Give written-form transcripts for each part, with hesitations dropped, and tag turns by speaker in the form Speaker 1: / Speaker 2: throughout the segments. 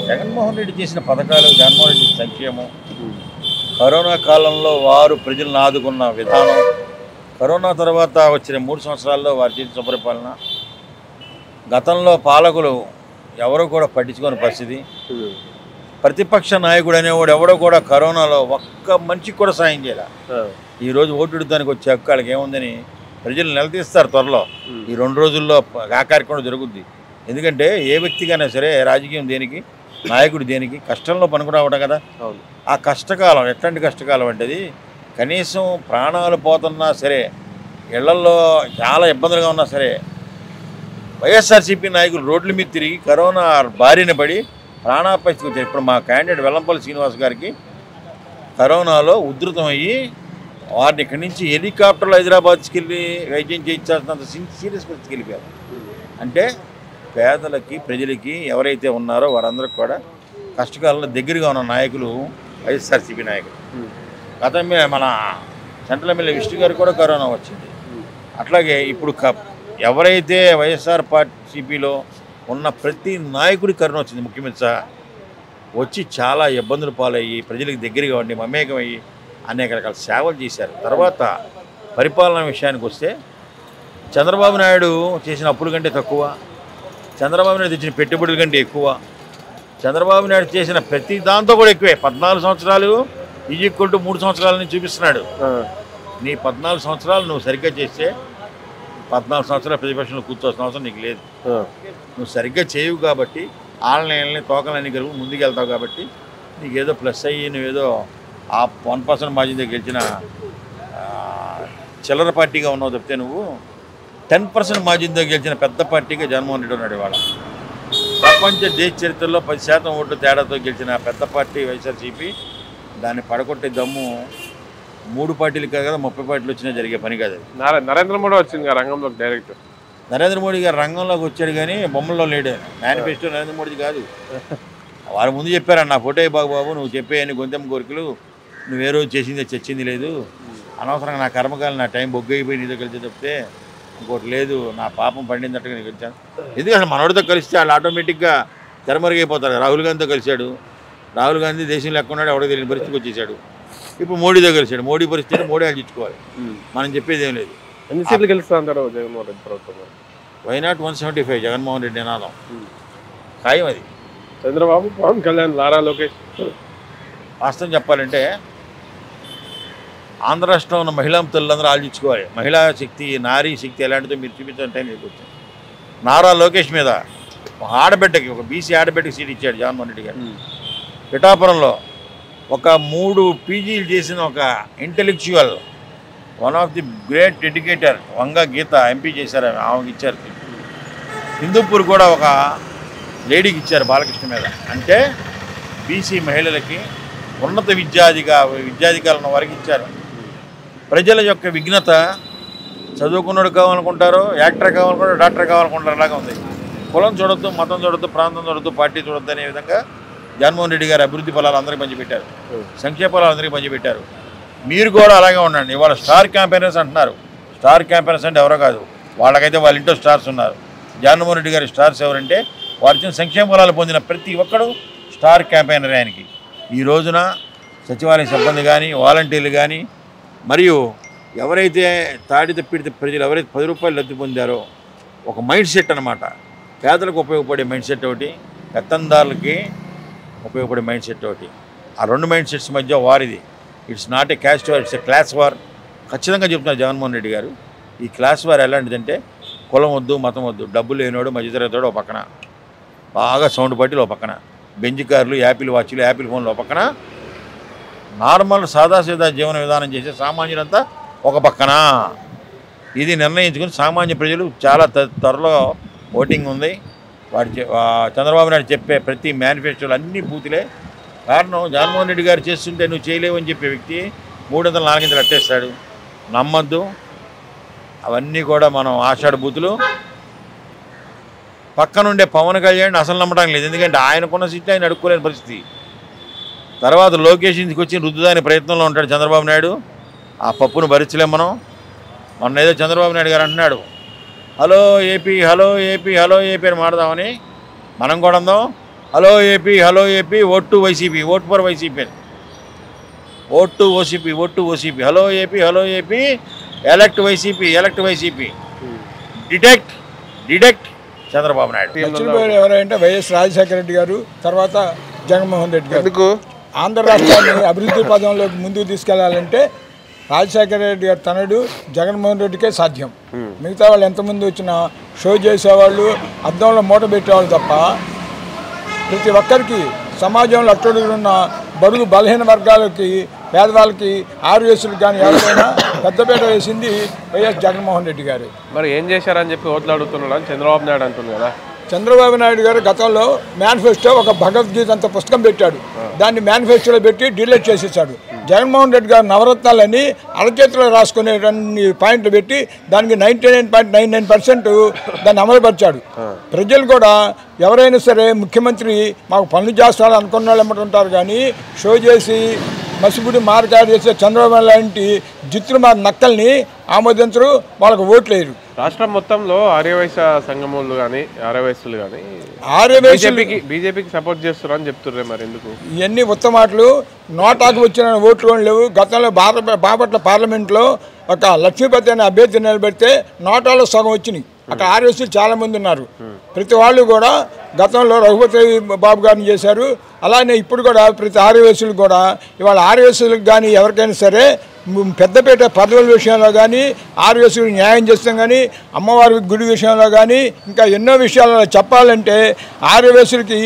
Speaker 1: జగన్మోహన్ రెడ్డి చేసిన పథకాలు, జగన్మోహన్ రెడ్డి సంక్షేమం, కరోనా కాలంలో వారు ప్రజలను ఆదుకున్న విధానం, కరోనా తర్వాత వచ్చిన 3 సంవత్సరాల్లో వారు చేసిన సుపరిపాలన, గతంలో పాలకులు ఎవరో కూడా పట్టించుకోని పరిస్థితి, ప్రతిపక్ష నాయకుడు అనేవాడు ఎవడో కూడా కరోనాలో ఒక్క మనిషికి కూడా సాయం చేయాలి. ఈరోజు ఓటుడడానికి వచ్చే హక్కు వాళ్ళకి ఏముందని ప్రజలు నిలదీస్తారు త్వరలో. ఈ 2 రోజుల్లో ఆ కార్యక్రమం జరుగుద్ది. ఎందుకంటే ఏ వ్యక్తికైనా సరే రాజకీయం దేనికి, నాయకుడు దేనికి, కష్టంలో పనుకుడా ఉంటాం కదా. ఆ కష్టకాలం ఎట్లాంటి కష్టకాలం అంటే కనీసం ప్రాణాలు పోతున్నా సరే, ఇళ్లల్లో చాలా ఇబ్బందులుగా ఉన్నా సరే, వైఎస్ఆర్సీపీ నాయకులు రోడ్ల మీద తిరిగి కరోనా బారిన పడి ప్రాణాపరిస్థితికి వచ్చారు. ఇప్పుడు మా క్యాండిడేట్ వెల్లంపల్లి శ్రీనివాస్ గారికి కరోనాలో ఉధృతం అయ్యి వారిని ఇక్కడి నుంచి హెలికాప్టర్లో హైదరాబాద్కి వెళ్ళి వైద్యం చేయించాల్సినంత సీరియస్ పరిస్థితికి వెళ్ళిపోయారు. అంటే పేదలకి, ప్రజలకి ఎవరైతే ఉన్నారో వారందరికీ కూడా కష్టకాలంలో దగ్గరగా ఉన్న నాయకులు వైఎస్ఆర్సీపీ నాయకులు. గతంలో మన సెంట్రల్ ఎమ్మెల్యే విష్ణు గారికి కూడా కరోనా వచ్చింది. అట్లాగే ఇప్పుడు ఎవరైతే వైఎస్ఆర్ సిపిలో ఉన్న ప్రతి నాయకుడికి కరోనా వచ్చింది. ముఖ్యమంత్రి సహా వచ్చి చాలా ఇబ్బందులు పాలయ్యి ప్రజలకు దగ్గరగా ఉండి మమేకమయ్యి అనేక రకాల సేవలు చేశారు. తర్వాత పరిపాలన విషయానికి వస్తే చంద్రబాబు నాయుడు చేసిన అప్పుల కంటే తక్కువ, చంద్రబాబు నాయుడు తెచ్చిన పెట్టుబడుల కంటే ఎక్కువ, చంద్రబాబు నాయుడు చేసిన ప్రతి దాంతో కూడా ఎక్కువే. 14 సంవత్సరాలు ఈజిక్వల్ 3 సంవత్సరాలని చూపిస్తున్నాడు. నీ 14 సంవత్సరాలు నువ్వు సరిగ్గా చేస్తే 14 సంవత్సరాల ప్రతిపక్షంలో కూర్చోవాల్సిన అవసరం నీకు లేదు. నువ్వు సరిగ్గా చేయవు కాబట్టి ఆన్లైన్లని తోకలన్నీ కలుగు ముందుకు వెళ్తావు కాబట్టి నీకేదో ప్లస్ అయ్యి నువ్వేదో ఆ 1% మార్జిన్ దగ్గర గెలిచిన చిల్లర పార్టీగా ఉన్నావు తప్పితే నువ్వు 10% మార్జిన్తో గెలిచిన పెద్ద పార్టీగా జగన్మోహన్ రెడ్డి ఉన్నాడు. ఇవాళ ప్రపంచ దేశ చరిత్రలో 10% ఓట్లు తేడాతో గెలిచిన పెద్ద పార్టీ వైఎస్ఆర్సీపీ. దాన్ని పడగొట్టే దమ్ము 3 పార్టీలు కాదు కదా, 30 పార్టీలు వచ్చినా జరిగే పని కాదు.
Speaker 2: నరేంద్ర మోడీ వచ్చింది రంగంలోకి డైరెక్ట్.
Speaker 1: నరేంద్ర మోడీ గారు రంగంలోకి వచ్చాడు కానీ బొమ్మల్లో లేడు. మేనిఫెస్టో నరేంద్ర మోడీ కాదు. వారు ముందు చెప్పారన్న ఫోటో బాబు నువ్వు చెప్పే అన్ని గొంతెమ్మ కోరికలు నువ్వు ఏ రోజు చేసింది చచ్చింది లేదు, అనవసరంగా నా కర్మకాలం నా టైం బొగ్గైపోయి నీతో కలిసి చెప్తే ఇంకోటి లేదు, నా పాపం పండిందట్టుగా నేను గెలిచాను. ఎందుకంటే మనోడితో కలిస్తే వాళ్ళు ఆటోమేటిక్గా తెరమరుగైపోతారు. రాహుల్ గాంధీతో కలిశాడు. రాహుల్ గాంధీ దేశంలో ఎక్కడ ఉన్నాడు ఎవడో తెలియని పరిస్థితికి వచ్చేసాడు. ఇప్పుడు మోడీతో కలిశాడు. మోడీ పరిస్థితి మోడీ ఆలోచించుకోవాలి. మనం చెప్పేది ఏం లేదు.
Speaker 2: ఎన్ని సీట్లు గెలుస్తా అంటారు జగన్మోహన్ రెడ్డి ప్రభుత్వం?
Speaker 1: వై నాట్ 175 జగన్మోహన్ రెడ్డి నినాదం ఖాయం. అది
Speaker 2: చంద్రబాబు, పవన్ కళ్యాణ్, నారా లోకేష్.
Speaker 1: వాస్తవం చెప్పాలంటే ఆంధ్ర రాష్ట్రంలో ఉన్న మహిళా తల్లులందరూ ఆలోచించుకోవాలి. మహిళా శక్తి, నారీ శక్తి ఎలాంటిదో మీరు చూపించడం టైం వచ్చారు. నారా లోకేష్ మీద ఒక ఆడబిడ్డకి, ఒక బీసీ ఆడబిడ్డకి సీట్ ఇచ్చాడు జగన్మోహన్ రెడ్డి గారు. పిఠాపురంలో ఒక 3 పీజీలు చేసిన ఒక intellectual, one of the great educator Vanga Geetha MP చేశారు, ఆమెకి ఇచ్చారు. హిందూపూర్ కూడా ఒక లేడీకి ఇచ్చారు బాలకృష్ణ మీద. అంటే బీసీ మహిళలకి ఉన్నత విద్యాధికారులు ఉన్న వారికి ఇచ్చారు. ప్రజల యొక్క విఘ్నత చదువుకున్నాడు కావాలనుకుంటారు, యాక్టర్ కావాలనుకుంటారు, డాక్టర్ కావాలనుకుంటారు. అలాగే ఉంది. కులం చూడొద్దు, మతం చూడొద్దు, ప్రాంతం చూడొద్దు, పార్టీ చూడొద్దు అనే విధంగా జగన్మోహన్ రెడ్డి గారు అభివృద్ధి ఫలాలు అందరికీ పంచిపెట్టారు, సంక్షేమ ఫలాలు అందరికీ పంచిపెట్టారు. మీరు కూడా అలాగే ఉండండి. ఇవాళ స్టార్ క్యాంపెయినర్స్ అంటున్నారు. స్టార్ క్యాంపెయినర్స్ అంటే ఎవరో కాదు, వాళ్ళకైతే వాళ్ళ ఇంట్లో స్టార్స్ ఉన్నారు. జగన్మోహన్ రెడ్డి గారి స్టార్స్ ఎవరంటే వారి ఇచ్చిన సంక్షేమ ఫలాలు పొందిన ప్రతి ఒక్కడు స్టార్ క్యాంపెయినర్. ఆయనకి ఈ రోజున సచివాలయ సిబ్బంది కానీ, వాలంటీర్లు కానీ, మరియు ఎవరైతే తాడిత పీడిత ప్రజలు ఎవరైతే 10 రూపాయలు లబ్ధి పొందారో ఒక మైండ్ సెట్ అనమాట. పేదలకు ఉపయోగపడే మైండ్ సెట్ ఒకటి, పెత్తందారులకి ఉపయోగపడే మైండ్ సెట్ ఒకటి. ఆ 2 మైండ్ సెట్స్ మధ్య వారిది. It's not a caste war, it's a class war. ఖచ్చితంగా చెప్తున్నారు జగన్మోహన్ రెడ్డి గారు. ఈ క్లాస్ వార్ ఎలాంటిదంటే కులం వద్దు, మతం వద్దు, డబ్బు లేనివాడు, మధ్యతరగతివాడు ఒక పక్కన, బాగా సౌండ్ పట్టిలు ఒక పక్కన, బెంజ్ కార్లు, యాపిల్ వాచ్లు, యాపిల్ ఫోన్లు ఒక పక్కన, నార్మల్ సాదాసీదా జీవన విధానం చేసే సామాన్యులంతా ఒక పక్కన. ఇది నిర్ణయించుకుని సామాన్య ప్రజలు చాలా త్వరలో ఓటింగ్ ఉంది. చంద్రబాబు నాయుడు చెప్పే ప్రతి మేనిఫెస్టోలు అన్నీ పూర్తిలే. కారణం జగన్మోహన్ రెడ్డి గారు చేస్తుంటే నువ్వు చేయలేవని చెప్పే వ్యక్తి 300 400 అట్టేస్తాడు. నమ్మద్దు. అవన్నీ కూడా మనం ఆషాఢ బూతులు. పక్కనుండే పవన్ కళ్యాణ్ అసలు నమ్మడం లేదు. ఎందుకంటే ఆయనకున్న సీట్లు ఆయన అడుక్కోలేని పరిస్థితి. తర్వాత లోకేష్ ఇంటికి వచ్చి రుద్దుదాని ప్రయత్నంలో ఉంటాడు చంద్రబాబు నాయుడు. ఆ పప్పును భరించలేం మనం. మొన్న ఏదో చంద్రబాబు నాయుడు గారు అంటున్నాడు, hello AP, hello AP, hello AP అని మాడదామని. మనం కూడా అందాం, hello AP vote to YCP, vote for YCP, vote to OCP, hello AP elect YCP, detect Chandrababu Naidu.
Speaker 3: Lakshmibabu ఎవరంటే వైఎస్ రాజశేఖర రెడ్డి గారు, తర్వాత జగన్మోహన్ రెడ్డి గారు.
Speaker 2: ఎందుకు
Speaker 3: ఆంధ్ర రాష్ట్రాన్ని అభివృద్ధి పదంలోకి ముందుకు తీసుకెళ్లాలంటే రాజశేఖర రెడ్డి గారు తనడు, జగన్మోహన్ రెడ్డికే సాధ్యం. మిగతా వాళ్ళు ఎంతమంది వచ్చినా షో చేసేవాళ్ళు, అద్దంలో మూట పెట్టేవాళ్ళు తప్ప ప్రతి ఒక్కరికి సమాజంలో అట్టడుగున్న బడుగు బలహీన వర్గాలకి, పేదవాళ్ళకి, ఆర్యసులకు కానీ ఎవరికైనా పెద్దపీట వేసింది వైఎస్ జగన్మోహన్ రెడ్డి గారు.
Speaker 2: మరి ఏం చేశారని చెప్పి ఓట్లు అడుగుతున్నాడు అని చంద్రబాబు నాయుడు అంటుంది కదా.
Speaker 3: చంద్రబాబు నాయుడు గారు గతంలో మేనిఫెస్టో ఒక భగవద్గీత అంత పుస్తకం పెట్టాడు, దాన్ని మేనిఫెస్టోలో పెట్టి డిలీట్ చేసేసాడు. జగన్మోహన్ రెడ్డి గారు నవరత్నాలని అరచేతిలో రాసుకునే 2 పాయింట్లు పెట్టి దానికి 99.99% దాన్ని అమలుపరిచాడు. ప్రజలు కూడా ఎవరైనా సరే ముఖ్యమంత్రి మాకు పనులు చేస్తాడు అనుకున్న వాళ్ళు ఎమ్మటుంటారు, కానీ షో చేసి మసిబుడి మారకాడు చేసే చంద్రబాబు లాంటి జిత్తులు మా నక్కల్ని ఆమోదించరు, వాళ్ళకు ఓట్లేరు.
Speaker 2: రాష్ట్రం మొత్తంలో ఆర్యవైశ్య సంఘములు కానీ ఆర్యవైశ్యులు కానీ బీజేపీకి సపోర్ట్ చేస్తున్నారని చెప్తుర్రే, మరి ఎందుకు
Speaker 3: ఇవన్నీ ఉత్తమాటలు? నోటాకు వచ్చిన ఓట్లు లేవు. గతంలో బాపట్ల పార్లమెంట్లో ఒక లక్ష్మీపతి అనే అభ్యర్థి నిలబెడితే నోటాలో సగం వచ్చినాయి. అక్కడ ఆర్యవైశ్యులు చాలామంది ఉన్నారు. ప్రతి వాళ్ళు కూడా గతంలో రఘుపతి బాబు గారిని చేశారు. అలానే ఇప్పుడు కూడా ప్రతి ఆర్యవైశ్యులు కూడా ఇవాళ ఆర్యవైశ్యులకు కానీ ఎవరికైనా సరే పెద్దపేట పదవుల విషయంలో కానీ, ఆర్యవైశ్యులకు న్యాయం చేస్తాం కానీ, అమ్మవారి గుడి విషయంలో కానీ, ఇంకా ఎన్నో విషయాలలో చెప్పాలంటే ఆర్యవైశ్యులకి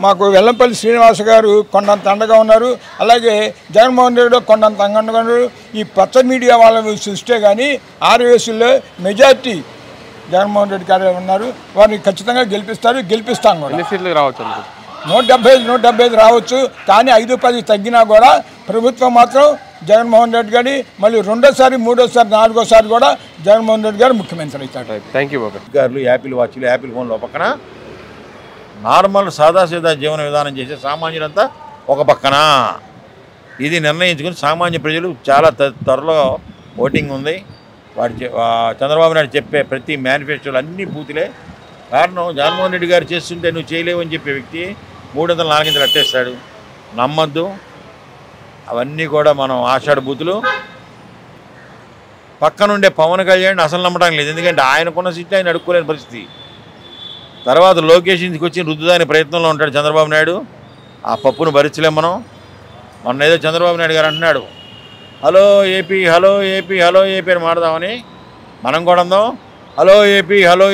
Speaker 3: మాకు వెల్లంపల్లి శ్రీనివాస గారు కొండంత అండగా ఉన్నారు. అలాగే జగన్మోహన్ రెడ్డి కొండంత అండగా ఉన్నారు. ఈ పచ్చ మీడియా వాళ్ళని చూస్తే కానీ ఆర్యవైశ్యుల్లో మెజార్టీ జగన్మోహన్ రెడ్డి గారు ఉన్నారు. వారిని ఖచ్చితంగా గెలిపిస్తాం కూడా.
Speaker 2: ఎన్ని సీట్లు రావచ్చు?
Speaker 3: 175 రావచ్చు. కానీ 5-10 తగ్గినా కూడా ప్రభుత్వం మాత్రం జగన్మోహన్ రెడ్డి గారి, మళ్ళీ 2వ, 3వ, 4వ కూడా జగన్మోహన్ రెడ్డి గారు ముఖ్యమంత్రి అవుతాడు.
Speaker 2: థ్యాంక్ యూ బాబు.
Speaker 1: గారు యాపిల్ వాచ్లు, యాపిల్ ఫోన్లు పక్కన, నార్మల్ సాదాసీదా జీవన విధానం చేసే సామాన్యులంతా ఒక పక్కన. ఇది నిర్ణయించుకుని సామాన్య ప్రజలు చాలా త్వరలో ఓటింగ్ ఉంది. చంద్రబాబు నాయుడు చెప్పే ప్రతి మేనిఫెస్టోలు అన్ని బూతులే. కారణం జగన్మోహన్ రెడ్డి గారు చేస్తుంటే నువ్వు చేయలేవు అని చెప్పే వ్యక్తి 300-400 అట్టేస్తాడు. నమ్మద్దు. అవన్నీ కూడా మనం ఆషాఢ బూతులు. పక్కనుండే పవన్ కళ్యాణ్ అసలు నమ్మడం లేదు, ఎందుకంటే ఆయనకున్న సీట్లు ఆయన అడుక్కోలేని పరిస్థితి. తర్వాత లోకేష్ ఇంటికి వచ్చి రుద్దుదాని ప్రయత్నంలో ఉంటాడు చంద్రబాబు నాయుడు. ఆ పప్పును భరించలేం మనం. మొన్న ఏదో చంద్రబాబు నాయుడు గారు అంటున్నాడు, హలో ఏపీ అని మాడదామని. మనం కూడా అందాం, hello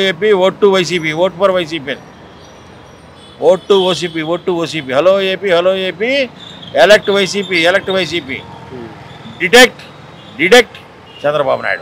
Speaker 1: AP vote to YCP, vote for YCP, vote to OCP, hello AP elect YCP, detect Chandrababu Naidu.